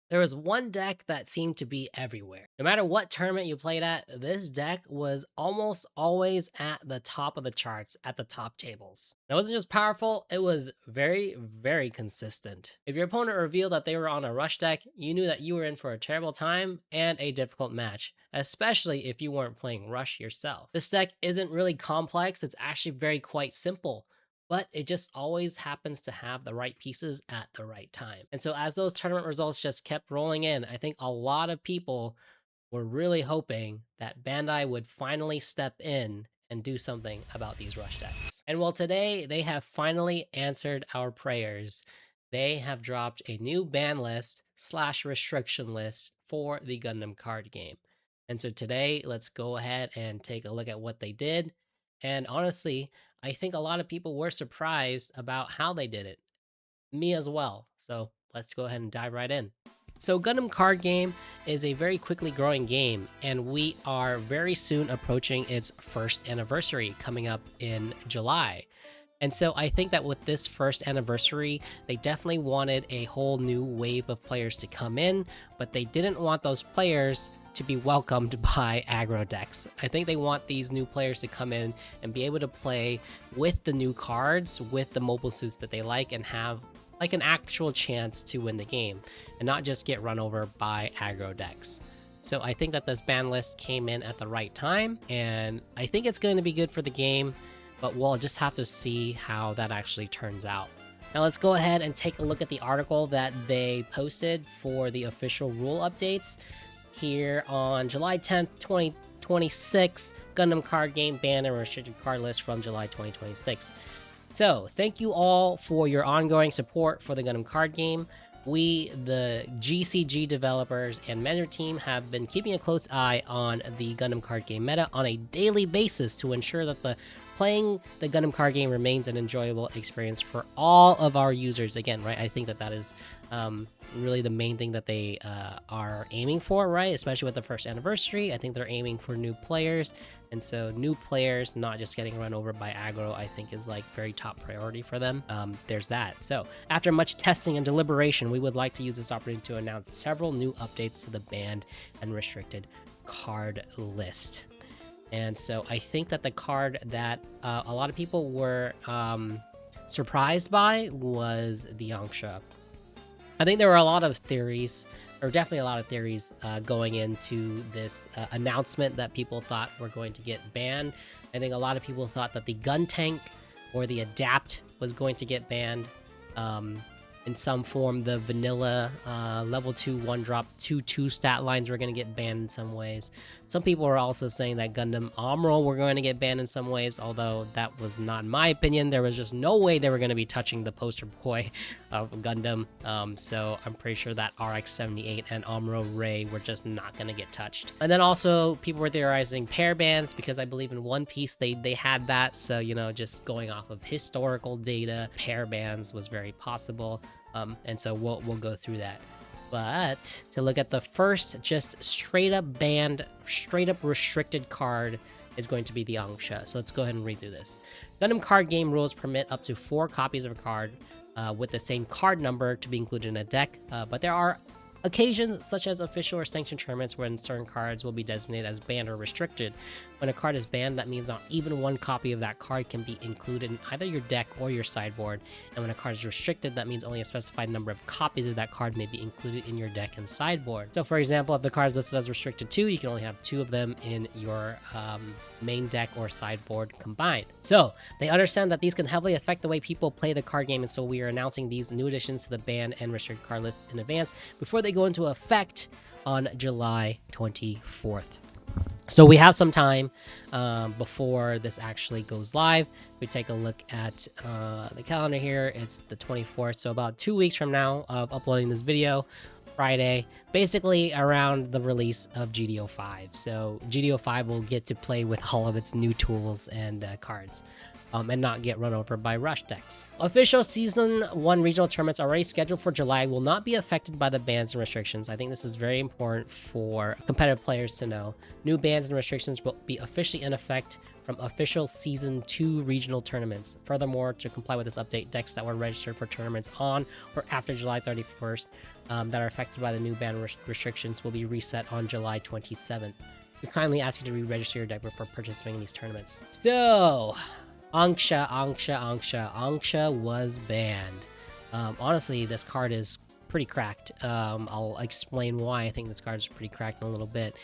There was one deck that seemed to be everywhere. No matter what tournament you played at, this deck was almost always at the top of the charts, at the top tables. It wasn't just powerful, it was very, very consistent. If your opponent revealed that they were on a rush deck, you knew that you were in for a terrible time and a difficult match, especially if you weren't playing rush yourself. This deck isn't really complex, it's actually very quite simple, but it just always happens to have the right pieces at the right time. And so as those tournament results just kept rolling in, I think a lot of people were really hoping that Bandai would finally step in and do something about these rush decks. And well, today they have finally answered our prayers. They have dropped a new ban list slash restriction list for the Gundam card game. And so today, let's go ahead and take a look at what they did. And honestly, I think a lot of people were surprised about how they did it. Me as well. So let's go ahead and dive right in. So Gundam Card Game is a very quickly growing game, and we are very soon approaching its first anniversary coming up in July. And so I think that with this first anniversary, they definitely wanted a whole new wave of players to come in, but they didn't want those players to be welcomed by aggro decks. I think they want these new players to come in and be able to play with the new cards, with the mobile suits that they like, and have like an actual chance to win the game and not just get run over by aggro decks. So I think that this ban list came in at the right time, and I think it's going to be good for the game, but we'll just have to see how that actually turns out. Now let's go ahead and take a look at the article that they posted for the official rule updates here on July 10th, 2026, Gundam Card Game ban and restricted card list from July 2026. So, thank you all for your ongoing support for the Gundam Card Game. We, the GCG developers and manager team, have been keeping a close eye on the Gundam Card Game meta on a daily basis to ensure that playing the Gundam Card Game remains an enjoyable experience for all of our users. Again, right, I think that is really the main thing that they are aiming for, right? Especially with the first anniversary, I think they're aiming for new players, and so new players not just getting run over by aggro, I think is like very top priority for them. There's that. So after much testing and deliberation, we would like to use this opportunity to announce several new updates to the banned and restricted card list. And so I think that the card that a lot of people were surprised by was the Yangsha. I think there were a lot of theories, or definitely a lot of theories going into this announcement that people thought were going to get banned. I think a lot of people thought that the gun tank or the adapt was going to get banned in some form. The vanilla level 2 1-drop 2/2 stat lines were going to get banned in some ways. Some people were also saying that Gundam Amuro were going to get banned in some ways, although that was not my opinion. There was just no way they were going to be touching the poster boy of Gundam. So I'm pretty sure that RX-78 and Amuro Ray were just not going to get touched. And then also people were theorizing pair bans, because I believe in One Piece they had that. So, you know, just going off of historical data, pair bans was very possible. And so we'll go through that. But to look at the first just straight up banned, straight up restricted card is going to be the Yangsha. So let's go ahead and read through this. Gundam Card Game rules permit up to 4 copies of a card with the same card number to be included in a deck, but there are occasions such as official or sanctioned tournaments when certain cards will be designated as banned or restricted. When a card is banned, that means not even one copy of that card can be included in either your deck or your sideboard. And when a card is restricted, that means only a specified number of copies of that card may be included in your deck and sideboard. So for example, if the card is listed as restricted 2, you can only have 2 of them in your main deck or sideboard combined. So they understand that these can heavily affect the way people play the card game, and so we are announcing these new additions to the banned and restricted card list in advance before they go into effect on July 24th. So we have some time before this actually goes live. We take a look at the calendar here. It's the 24th, so about 2 weeks from now of uploading this video, Friday, basically around the release of GDO 5. So GDO 5 will get to play with all of its new tools and cards. And not get run over by rush decks. Official Season 1 regional tournaments already scheduled for July will not be affected by the bans and restrictions. I think this is very important for competitive players to know. New bans and restrictions will be officially in effect from official Season 2 regional tournaments. Furthermore, to comply with this update, decks that were registered for tournaments on or after July 31st that are affected by the new ban restrictions will be reset on July 27th. We kindly ask you to re-register your deck before participating in these tournaments. So, Anksha was banned. Honestly, this card is pretty cracked. I'll explain why I think this card is pretty cracked in a little bit.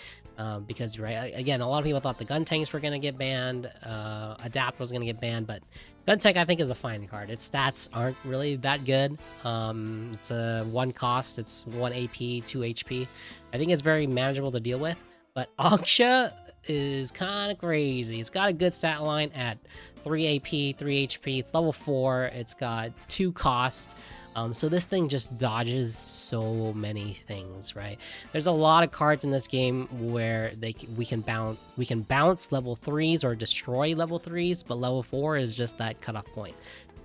Because, right, again, a lot of people thought the gun tanks were going to get banned, Adapt was going to get banned, but gun tank I think is a fine card. Its stats aren't really that good. It's a 1 cost, it's 1 AP, 2 HP. I think it's very manageable to deal with, but Anksha is kind of crazy. It's got a good stat line at 3 AP, 3 HP, it's level 4, it's got 2 cost. So this thing just dodges so many things, right? There's a lot of cards in this game where we can bounce level 3s or destroy level 3s, but level 4 is just that cutoff point.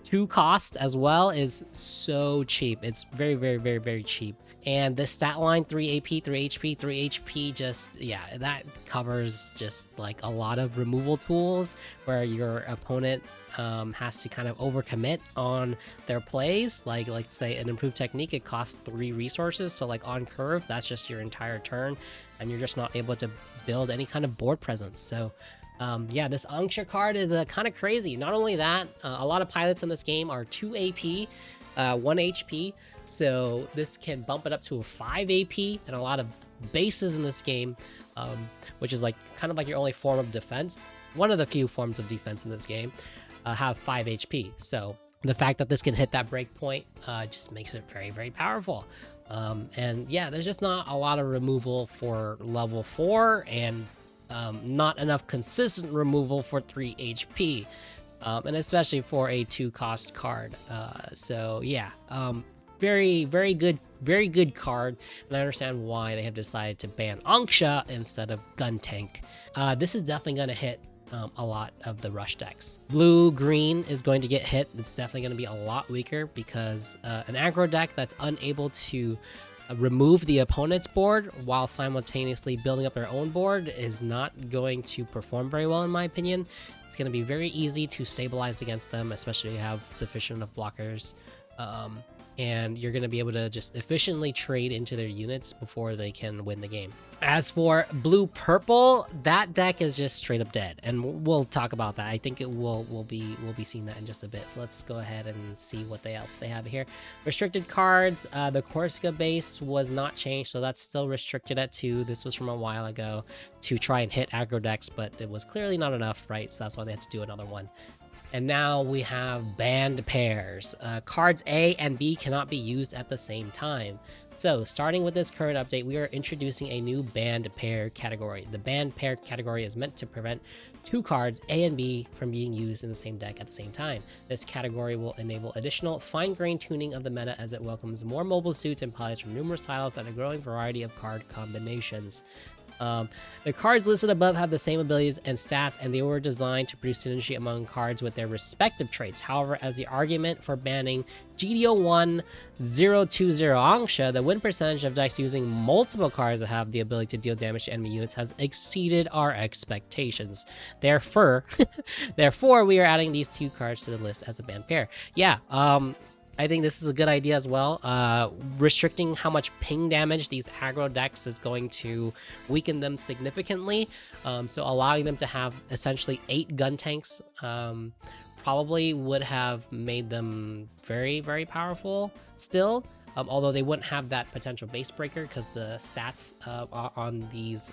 2 cost as well is so cheap. It's very, very, very, very cheap. And the stat line 3 AP, 3 HP, 3 HP, just, yeah, that covers just like a lot of removal tools where your opponent has to kind of overcommit on their plays. Like say an improved technique, it costs 3 resources. So like on curve, that's just your entire turn and you're just not able to build any kind of board presence. So yeah, this Anksha card is kind of crazy. Not only that, a lot of pilots in this game are 2 AP, 1 HP, so this can bump it up to a 5 AP, and a lot of bases in this game, which is like kind of like your only form of defense, one of the few forms of defense in this game, have 5 HP. So the fact that this can hit that break point just makes it very, very powerful. And yeah, there's just not a lot of removal for level 4, and not enough consistent removal for 3 HP. And especially for a 2 cost card. So yeah, very, very good card, and I understand why they have decided to ban Anksha instead of Gun Tank. This is definitely going to hit a lot of the rush decks. Blue green is going to get hit. It's definitely going to be a lot weaker because an aggro deck that's unable to remove the opponent's board while simultaneously building up their own board is not going to perform very well, in my opinion. It's going to be very easy to stabilize against them, especially if you have sufficient of blockers. And you're going to be able to just efficiently trade into their units before they can win the game. As for blue-purple, that deck is just straight up dead, and we'll talk about that. I think we'll be seeing that in just a bit. So let's go ahead and see what else they have here. Restricted cards. The Corsica base was not changed, so that's still restricted at 2. This was from a while ago to try and hit aggro decks, but it was clearly not enough, right? So that's why they had to do another one. And now we have banned pairs. Cards A and B cannot be used at the same time. So, starting with this current update, we are introducing a new banned pair category. The banned pair category is meant to prevent 2 cards, A and B, from being used in the same deck at the same time. This category will enable additional fine-grained tuning of the meta as it welcomes more mobile suits and pilots from numerous titles and a growing variety of card combinations. The cards listed above have the same abilities and stats, and they were designed to produce synergy among cards with their respective traits. However, as the argument for banning GDO1020 Anksha, the win percentage of decks using multiple cards that have the ability to deal damage to enemy units has exceeded our expectations. Therefore, we are adding these 2 cards to the list as a banned pair. Yeah, I think this is a good idea as well. Restricting how much ping damage these aggro decks is going to weaken them significantly. So allowing them to have essentially 8 gun tanks probably would have made them very, very powerful still. Although they wouldn't have that potential base breaker because the stats on these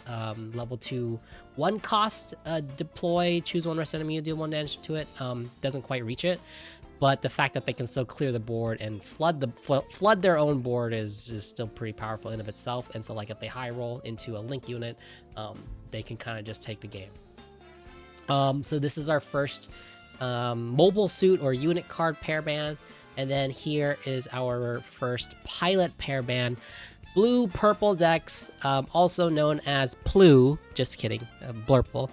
level 2 1 cost deploy, choose 1 rest enemy, deal 1 damage to it doesn't quite reach it. But the fact that they can still clear the board and flood their own board is still pretty powerful in of itself. And so like if they high roll into a link unit, they can kind of just take the game. So this is our first mobile suit or unit card pair ban. And then here is our first pilot pair ban. Blue-purple decks, also known as Plu, just kidding, Blurple.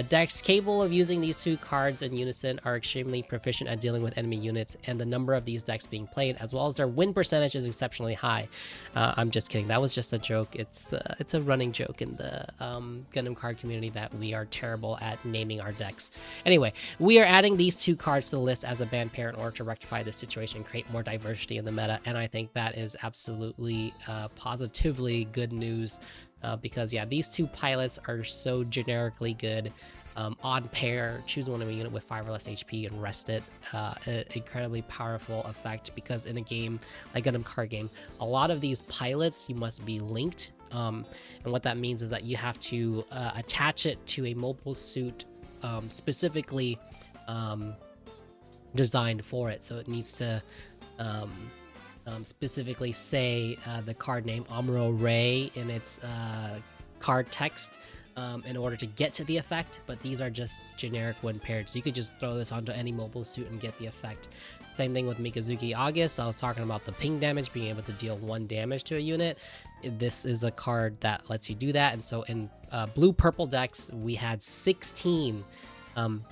Decks capable of using these two cards in unison are extremely proficient at dealing with enemy units, and the number of these decks being played, as well as their win percentage, is exceptionally high. I'm just kidding. That was just a joke. It's a running joke in the Gundam card community that we are terrible at naming our decks. Anyway, we are adding these two cards to the list as a banned pair in order to rectify this situation and create more diversity in the meta, and I think that is absolutely positively good news. Because yeah, these two pilots are so generically good. Odd pair, choose one of a unit with 5 or less HP and rest it. An incredibly powerful effect, because in a game like Gundam Card Game, a lot of these pilots you must be linked, and what that means is that you have to attach it to a mobile suit specifically designed for it. So it needs to specifically say the card name Amuro Ray in its card text in order to get to the effect, but these are just generic when paired, so you could just throw this onto any mobile suit and get the effect. Same thing with Mikazuki August. I was talking about the ping damage, being able to deal 1 damage to a unit. This is a card that lets you do that, and so in blue-purple decks, we had 16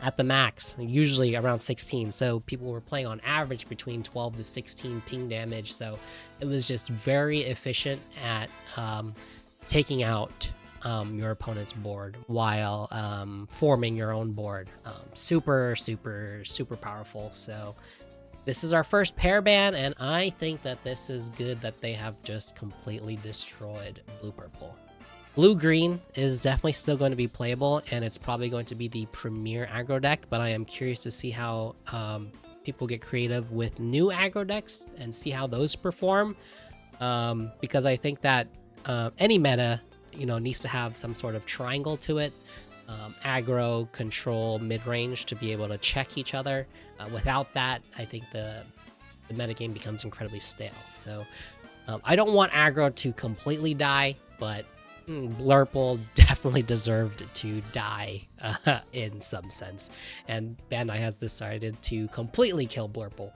at the max, usually around 16. So people were playing on average between 12 to 16 ping damage. So it was just very efficient at taking out your opponent's board while forming your own board. Super powerful. So this is our first pair ban, and I think that this is good that they have just completely destroyed blue-purple. Blue-green is definitely still going to be playable, and it's probably going to be the premier aggro deck, but I am curious to see how people get creative with new aggro decks and see how those perform, because I think that any meta, needs to have some sort of triangle to it. Aggro, control, mid-range, to be able to check each other. Without that, I think the metagame becomes incredibly stale. So I don't want aggro to completely die, but Blurple definitely deserved to die in some sense, and Bandai has decided to completely kill Blurple.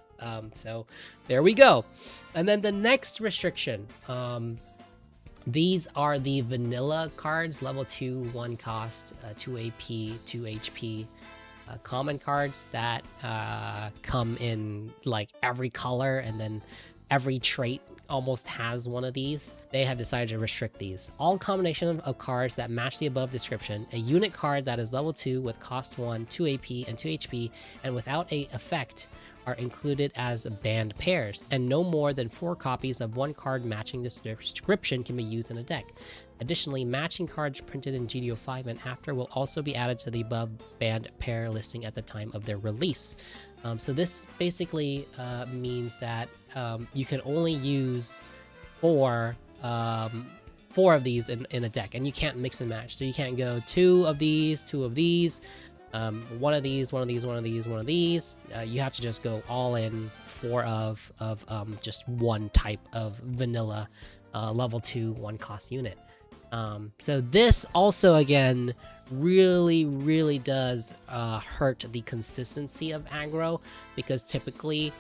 So there we go. And then the next restriction, these are the vanilla cards, level 2, 1 cost, 2 AP, 2 HP, common cards that come in like every color, and then every trait almost has one of these. They have decided to restrict these. All combination of cards that match the above description, a unit card that is level 2 with cost 1, 2 AP, and 2 HP, and without a effect, are included as banned pairs, and no more than 4 copies of one card matching this description can be used in a deck. Additionally, matching cards printed in GDO5 and after will also be added to the above banned pair listing at the time of their release. So this basically means that you can only use 4 of these in a deck, and you can't mix and match. So you can't go 2 of these, 2 of these, 1 of these, 1 of these, 1 of these, 1 of these. You have to just go all in 4 of just one type of vanilla level 2 1 cost unit. So this also, again, really does hurt the consistency of aggro, because typically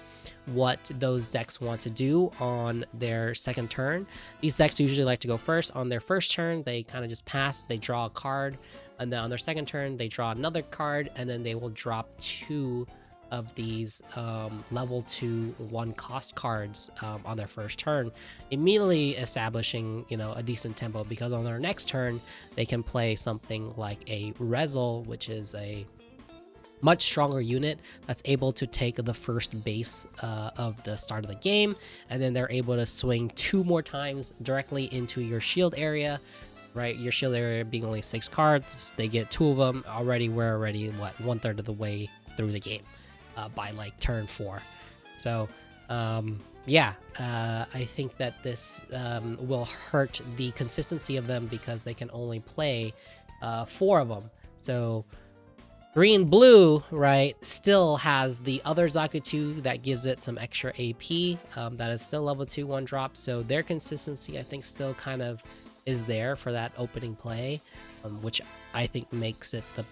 what those decks want to do on their second turn, these decks usually like to go first. On their first turn, they kind of just pass, they draw a card, and then on their second turn, they draw another card, and then they will drop 2 of these level 2 1 cost cards on their first turn, immediately establishing a decent tempo, because on their next turn they can play something like a Rezel, which is a much stronger unit that's able to take the first base of the start of the game, and then they're able to swing 2 more times directly into your shield area. Right, your shield area being only 6 cards, they get 2 of them already. We're already what, 1/3 of the way through the game by like turn 4. So yeah, I think that this will hurt the consistency of them, because they can only play 4 of them. So green blue, right, still has the other Zakutu that gives it some extra AP, that is still level 2 1 drop. So their consistency, I think, still kind of is there for that opening play, which I think makes it the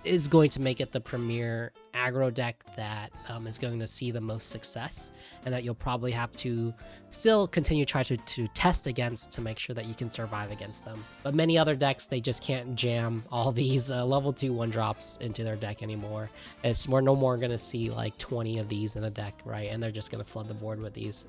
is going to make it the premier aggro deck that is going to see the most success, and that you'll probably have to still continue try to test against to make sure that you can survive against them. But many other decks, they just can't jam all these level 2 1-drops into their deck anymore. We're no more going to see like 20 of these in a deck, right? And they're just going to flood the board with these.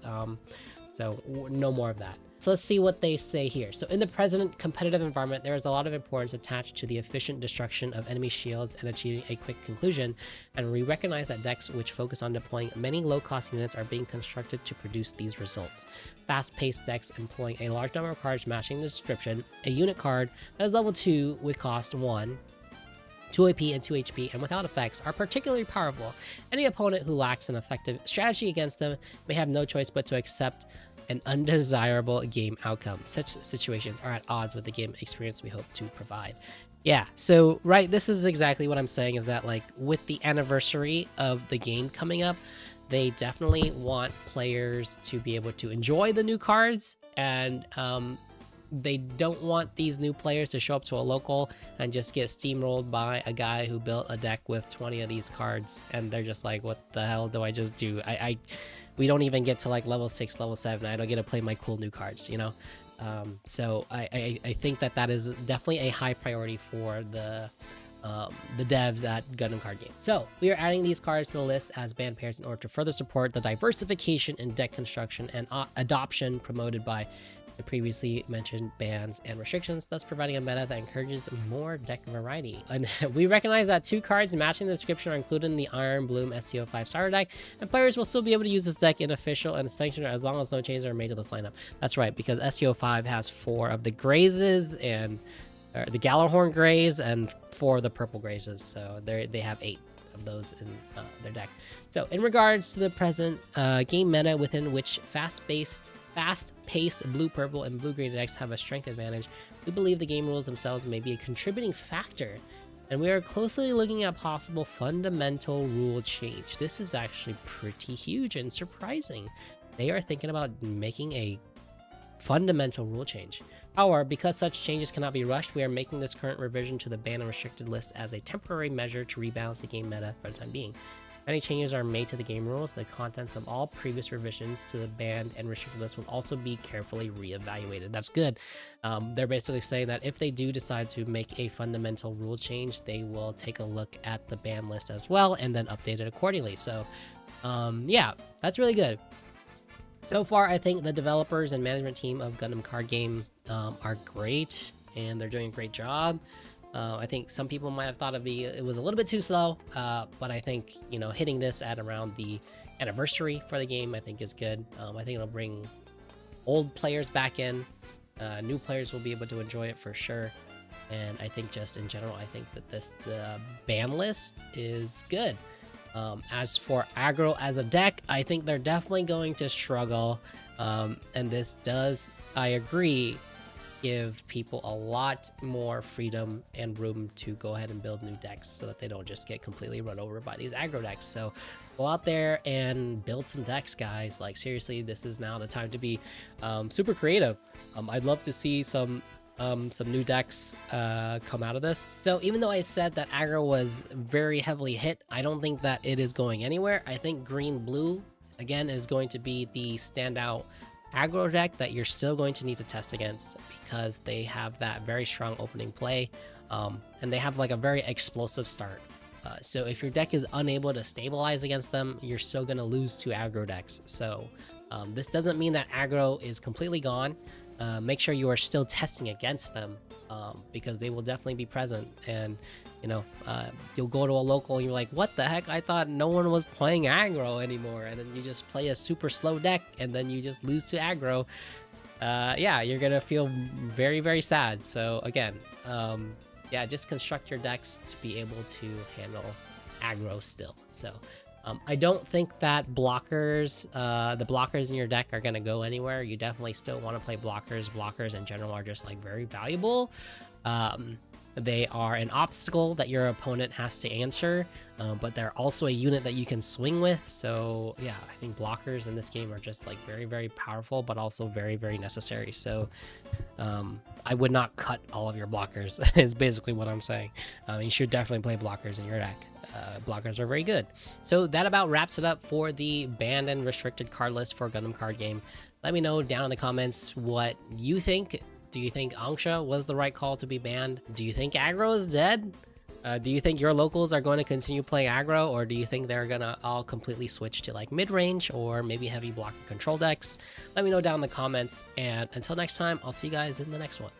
So no more of that. So let's see what they say here. So in the present competitive environment, there is a lot of importance attached to the efficient destruction of enemy shields and achieving a quick conclusion. And we recognize that decks which focus on deploying many low-cost units are being constructed to produce these results. Fast-paced decks employing a large number of cards matching the description, a unit card that is level 2 with cost 1, 2 AP and 2 HP, and without effects are particularly powerful. Any opponent who lacks an effective strategy against them may have no choice but to accept an undesirable game outcome. Such situations are at odds with the game experience we hope to provide. Yeah, so right, this is exactly what I'm saying, is that like with the anniversary of the game coming up, they definitely want players to be able to enjoy the new cards, and they don't want these new players to show up to a local and just get steamrolled by a guy who built a deck with 20 of these cards, and they're just like, what the hell do I just do? We don't even get to like level 6, level 7. I don't get to play my cool new cards, you know? So I think that is definitely a high priority for the devs at Gundam Card Game. So we are adding these cards to the list as banned pairs in order to further support the diversification in deck construction and adoption promoted by the previously mentioned bans and restrictions, thus providing a meta that encourages more deck variety. And we recognize that 2 cards matching the description are included in the Iron Bloom SCO5 starter deck, and players will still be able to use this deck in official and sanctioned as long as no changes are made to this lineup. That's right, because SCO5 has 4 of the Grazes and the Galahorn Grays and 4 of the Purple Grazes, so they have 8 of those in their deck. So in regards to the present game meta within which fast-paced blue, purple, and blue-green decks have a strength advantage, we believe the game rules themselves may be a contributing factor, and we are closely looking at possible fundamental rule change. This is actually pretty huge and surprising. They are thinking about making a fundamental rule change. However, because such changes cannot be rushed, we are making this current revision to the banned and restricted list as a temporary measure to rebalance the game meta for the time being. If any changes are made to the game rules, the contents of all previous revisions to the banned and restricted list will also be carefully reevaluated. That's good. They're basically saying that if they do decide to make a fundamental rule change, they will take a look at the ban list as well and then update it accordingly. So yeah, that's really good. So far, I think the developers and management team of Gundam Card Game are great, and they're doing a great job. I think some people might have thought it was a little bit too slow, but I think, you know, hitting this at around the anniversary for the game, I think is good. I think it'll bring old players back in. New players will be able to enjoy it for sure. And I think just in general, I think that the ban list is good. As for aggro as a deck, I think they're definitely going to struggle. And this does, I agree, give people a lot more freedom and room to go ahead and build new decks so that they don't just get completely run over by these aggro decks. So go out there and build some decks, guys. Like, seriously, this is now the time to be super creative. I'd love to see some new decks come out of this. So even though I said that aggro was very heavily hit, I don't think that it is going anywhere. I think green blue again is going to be the standout aggro deck that you're still going to need to test against, because they have that very strong opening play, and they have like a very explosive start. So if your deck is unable to stabilize against them, you're still going to lose to aggro decks. So this doesn't mean that aggro is completely gone. Make sure you are still testing against them, because they will definitely be present. And you know, you'll go to a local and you're like, what the heck, I thought no one was playing aggro anymore, and then you just play a super slow deck and then you just lose to aggro. Yeah, you're gonna feel very, very sad. So again, yeah, just construct your decks to be able to handle aggro still. So I don't think that blockers, the blockers in your deck are going to go anywhere. You definitely still want to play blockers. Blockers in general are just like very valuable. They are an obstacle that your opponent has to answer, but they're also a unit that you can swing with. So yeah, I think blockers in this game are just like very, very powerful, but also very, very necessary. So I would not cut all of your blockers is basically what I'm saying. You should definitely play blockers in your deck. Blockers are very good. So that about wraps it up for the banned and restricted card list for Gundam Card Game. Let me know down in the comments what you think. Do you think Angsha was the right call to be banned? Do you think aggro is dead? Do you think your locals are going to continue playing aggro, or do you think they're gonna all completely switch to like mid-range or maybe heavy block control decks? Let me know down in the comments, and until next time, I'll see you guys in the next one.